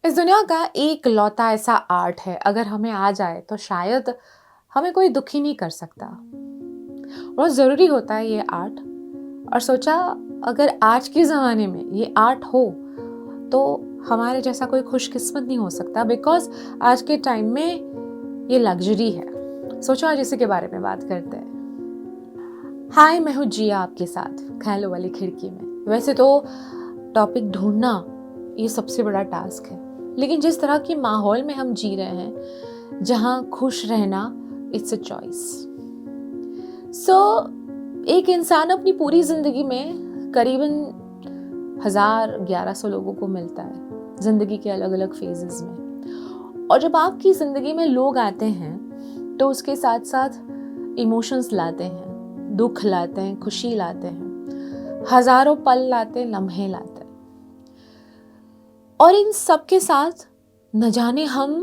इस दुनिया का एक लौता ऐसा आर्ट है, अगर हमें आ जाए तो शायद हमें कोई दुखी नहीं कर सकता। बहुत ज़रूरी होता है ये आर्ट। और सोचा, अगर आज के ज़माने में ये आर्ट हो तो हमारे जैसा कोई खुशकिस्मत नहीं हो सकता, बिकॉज आज के टाइम में ये लग्जरी है। सोचो आज इसी के बारे में बात करते हैं। हाय, मैं हूँ जिया आपके साथ ख्यालों वाली खिड़की में। वैसे तो टॉपिक ढूंढना ये सबसे बड़ा टास्क है, लेकिन जिस तरह की माहौल में हम जी रहे हैं, जहाँ खुश रहना इट्स अ चॉइस। सो एक इंसान अपनी पूरी जिंदगी में करीबन 1100 लोगों को मिलता है जिंदगी के अलग अलग फेजेस में। और जब आपकी जिंदगी में लोग आते हैं तो उसके साथ साथ इमोशंस लाते हैं, दुख लाते हैं, खुशी लाते हैं, हजारों पल लाते हैं, लम्हे लाते हैं। और इन सब के साथ न जाने हम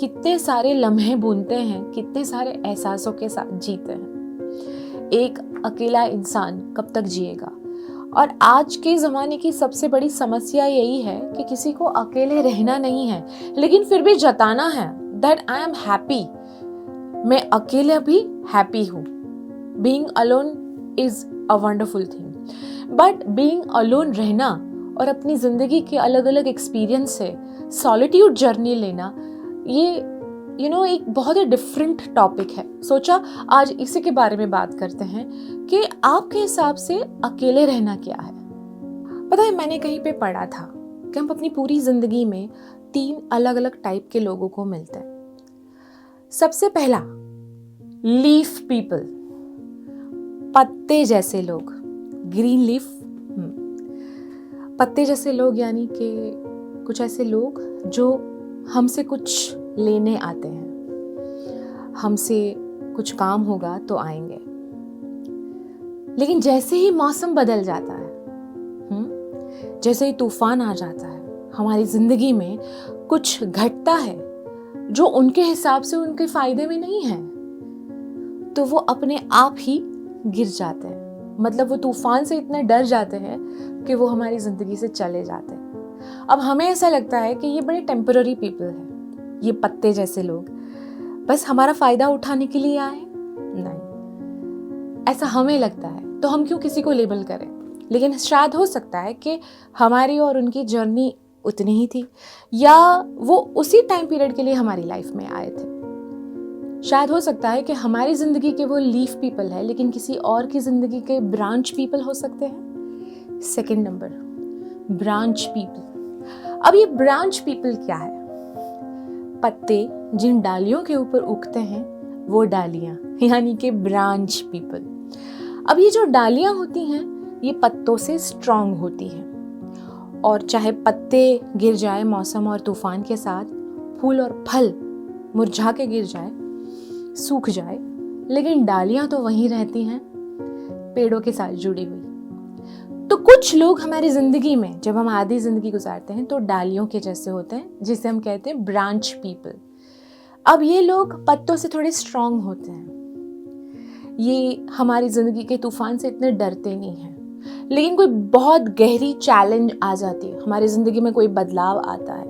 कितने सारे लम्हे बुनते हैं, कितने सारे एहसासों के साथ जीते हैं। एक अकेला इंसान कब तक जिएगा? और आज के ज़माने की सबसे बड़ी समस्या यही है कि किसी को अकेले रहना नहीं है, लेकिन फिर भी जताना है दैट आई एम हैप्पी। मैं अकेले भी हैप्पी हूँ। Being alone is a wonderful thing, but being alone रहना और अपनी ज़िंदगी के अलग अलग एक्सपीरियंस से सॉलिट्यूड जर्नी लेना, ये एक बहुत ही डिफरेंट टॉपिक है। सोचा आज इसी के बारे में बात करते हैं कि आपके हिसाब से अकेले रहना क्या है। पता है, मैंने कहीं पे पढ़ा था कि हम अपनी पूरी जिंदगी में 3 अलग अलग टाइप के लोगों को मिलते हैं। सबसे पहला, लीफ पीपल, पत्ते जैसे लोग, ग्रीन लीफ। पत्ते जैसे लोग यानी कि कुछ ऐसे लोग जो हमसे कुछ लेने आते हैं, हमसे कुछ काम होगा तो आएंगे, लेकिन जैसे ही मौसम बदल जाता है, जैसे ही तूफान आ जाता है, हमारी जिंदगी में कुछ घटता है जो उनके हिसाब से उनके फायदे में नहीं है, तो वो अपने आप ही गिर जाते हैं। मतलब वो तूफान से इतने डर जाते हैं कि वो हमारी जिंदगी से चले जाते हैं। अब हमें ऐसा लगता है कि ये बड़े टेम्पररी पीपल है, ये पत्ते जैसे लोग बस हमारा फायदा उठाने के लिए आए। नहीं, ऐसा हमें लगता है तो हम क्यों किसी को लेबल करें। लेकिन शायद हो सकता है कि हमारी और उनकी जर्नी उतनी ही थी, या वो उसी टाइम पीरियड के लिए हमारी लाइफ में आए थे। शायद हो सकता है कि हमारी जिंदगी के वो लीफ पीपल है, लेकिन किसी और की जिंदगी के ब्रांच पीपल हो सकते हैं। Second number, branch people. अब ये ब्रांच पीपल क्या है? पत्ते जिन डालियों के ऊपर उगते हैं वो डालियां, यानी कि ब्रांच पीपल। अब ये जो डालियां होती हैं ये पत्तों से स्ट्रांग होती हैं, और चाहे पत्ते गिर जाए मौसम और तूफान के साथ, फूल और फल मुरझा के गिर जाए, सूख जाए, लेकिन डालियां तो वहीं रहती हैं, पेड़ों के साथ जुड़ी हुई। तो कुछ लोग हमारी जिंदगी में जब हम आधी जिंदगी गुजारते हैं तो डालियों के जैसे होते हैं, जिसे हम कहते हैं ब्रांच पीपल। अब ये लोग पत्तों से थोड़े स्ट्रांग होते हैं, ये हमारी जिंदगी के तूफान से इतने डरते नहीं हैं, लेकिन कोई बहुत गहरी चैलेंज आ जाती है, हमारी जिंदगी में कोई बदलाव आता है,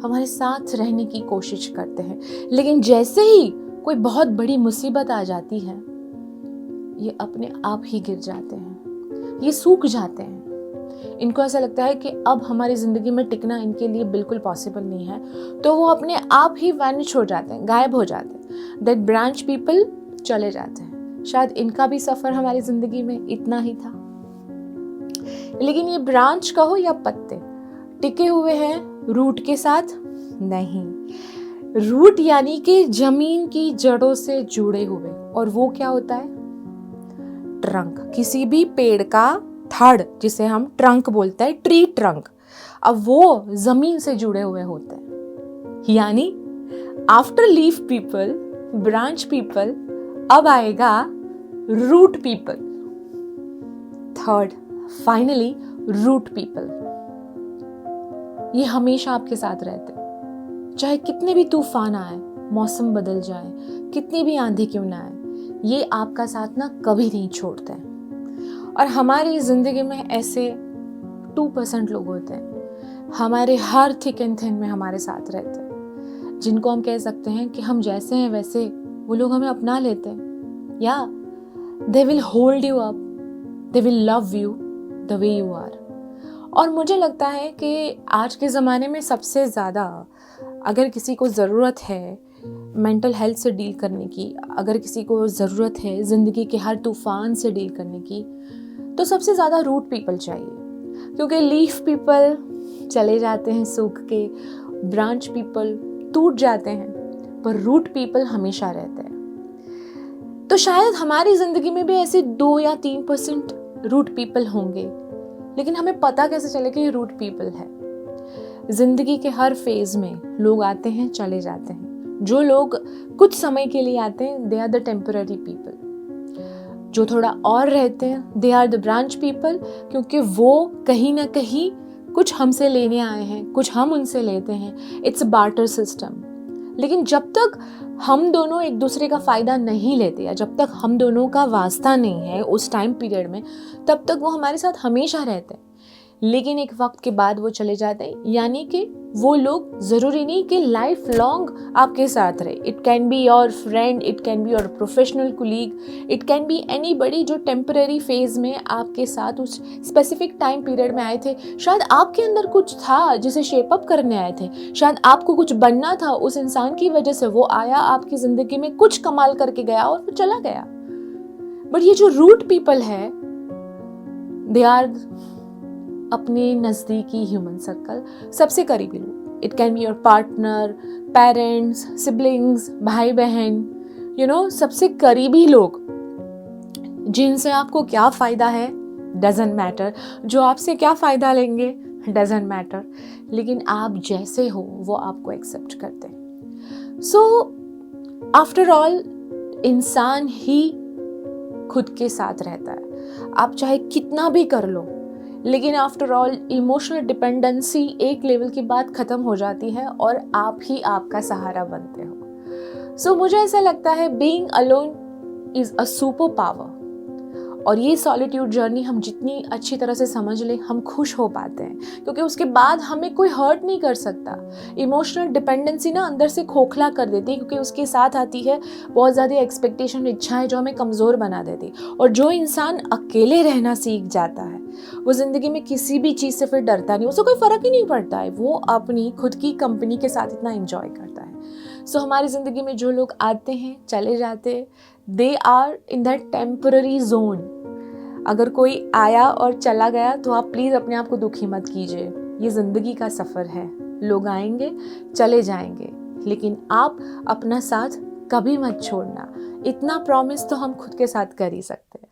हमारे साथ रहने की कोशिश करते हैं, लेकिन जैसे ही कोई बहुत बड़ी मुसीबत आ जाती है ये अपने आप ही गिर जाते हैं, ये सूख जाते हैं। इनको ऐसा लगता है कि अब हमारी जिंदगी में टिकना इनके लिए बिल्कुल पॉसिबल नहीं है, तो वो अपने आप ही वैनिश हो जाते हैं, गायब हो जाते हैं। दैट ब्रांच पीपल चले जाते हैं। शायद इनका भी सफर हमारी जिंदगी में इतना ही था। लेकिन ये ब्रांच कहो या पत्ते, टिके हुए हैं रूट के साथ? नहीं। रूट यानी कि जमीन की जड़ों से जुड़े हुए, और वो क्या होता है? ट्रंक। किसी भी पेड़ का थड़, जिसे हम ट्रंक बोलते हैं, ट्री ट्रंक, अब वो जमीन से जुड़े हुए होते हैं। यानी after leaf people, branch people, अब आएगा root people. Third, finally root people. ये हमेशा आपके साथ रहते हैं, चाहे कितने भी तूफान आए, मौसम बदल जाए, कितनी भी आंधी क्यों ना आए, ये आपका साथ ना कभी नहीं छोड़ते हैं। और हमारी जिंदगी में ऐसे 2% लोग होते हैं, हमारे हर थिक एंड थिन में हमारे साथ रहते हैं, जिनको हम कह सकते हैं कि हम जैसे हैं वैसे वो लोग हमें अपना लेते हैं, या they will hold you up, they will love you the way you are. और मुझे लगता है कि आज के ज़माने में सबसे ज़्यादा अगर किसी को ज़रूरत है मेंटल हेल्थ से डील करने की, अगर किसी को ज़रूरत है ज़िंदगी के हर तूफ़ान से डील करने की, तो सबसे ज़्यादा रूट पीपल चाहिए। क्योंकि लीफ पीपल चले जाते हैं सूख के, ब्रांच पीपल टूट जाते हैं, पर रूट पीपल हमेशा रहते हैं। तो शायद हमारी ज़िंदगी में भी ऐसे 2 या 3% रूट पीपल होंगे, लेकिन हमें पता कैसे चले कि ये रूट पीपल है? ज़िंदगी के हर फेज़ में लोग आते हैं, चले जाते हैं। जो लोग कुछ समय के लिए आते हैं, they are the temporary people. जो थोड़ा और रहते हैं, they are the branch people, क्योंकि वो कहीं ना कहीं कुछ हमसे लेने आए हैं, कुछ हम उनसे लेते हैं। It's a barter system. लेकिन जब तक हम दोनों एक दूसरे का फ़ायदा नहीं लेते, या जब तक हम दोनों का वास्ता नहीं है उस टाइम पीरियड में, तब तक वो हमारे साथ हमेशा रहते हैं। लेकिन एक वक्त के बाद वो चले जाते हैं, यानी कि वो लोग ज़रूरी नहीं कि लाइफ लॉन्ग आपके साथ रहे। It can be your friend, it can be your professional colleague, it can be anybody जो टेम्पररी फेज में आपके साथ उस स्पेसिफिक टाइम पीरियड में आए थे। शायद आपके अंदर कुछ था जिसे शेप अप करने आए थे, शायद आपको कुछ बनना था, उस इंसान की वजह से वो आया आपकी ज़िंदगी में, कुछ कमाल करके गया और फिर चला गया। बट ये जो रूट पीपल है, दे आर अपने नज़दीकी ह्यूमन सर्कल, सबसे करीबी लोग। It can be your partner, parents, siblings, भाई बहन, सबसे करीबी लोग जिनसे आपको क्या फ़ायदा है डजेंट मैटर, जो आपसे क्या फ़ायदा लेंगे डजेंट मैटर, लेकिन आप जैसे हो वो आपको एक्सेप्ट करते हैं। सो आफ्टर ऑल इंसान ही खुद के साथ रहता है। आप चाहे कितना भी कर लो, लेकिन आफ्टर ऑल इमोशनल डिपेंडेंसी एक लेवल के बाद ख़त्म हो जाती है और आप ही आपका सहारा बनते हो। सो मुझे ऐसा लगता है being alone is a super power. और ये सॉलिट्यूड जर्नी हम जितनी अच्छी तरह से समझ लें, हम खुश हो पाते हैं, क्योंकि उसके बाद हमें कोई हर्ट नहीं कर सकता। इमोशनल डिपेंडेंसी ना अंदर से खोखला कर देती है, क्योंकि उसके साथ आती है बहुत ज़्यादा एक्सपेक्टेशन, इच्छाएं जो हमें कमज़ोर बना देती। और जो इंसान अकेले रहना सीख जाता है वो ज़िंदगी में किसी भी चीज़ से फिर डरता नहीं, उसे कोई फ़र्क ही नहीं पड़ता है, वो अपनी खुद की कंपनी के साथ इतना एंजॉय करता है। सो हमारी ज़िंदगी में जो लोग आते हैं, चले जाते हैं, they are in that temporary zone. अगर कोई आया और चला गया तो आप प्लीज़ अपने आप को दुखी मत कीजिए। ये ज़िंदगी का सफ़र है, लोग आएंगे, चले जाएंगे, लेकिन आप अपना साथ कभी मत छोड़ना। इतना प्रॉमिस तो हम खुद के साथ कर ही सकते हैं।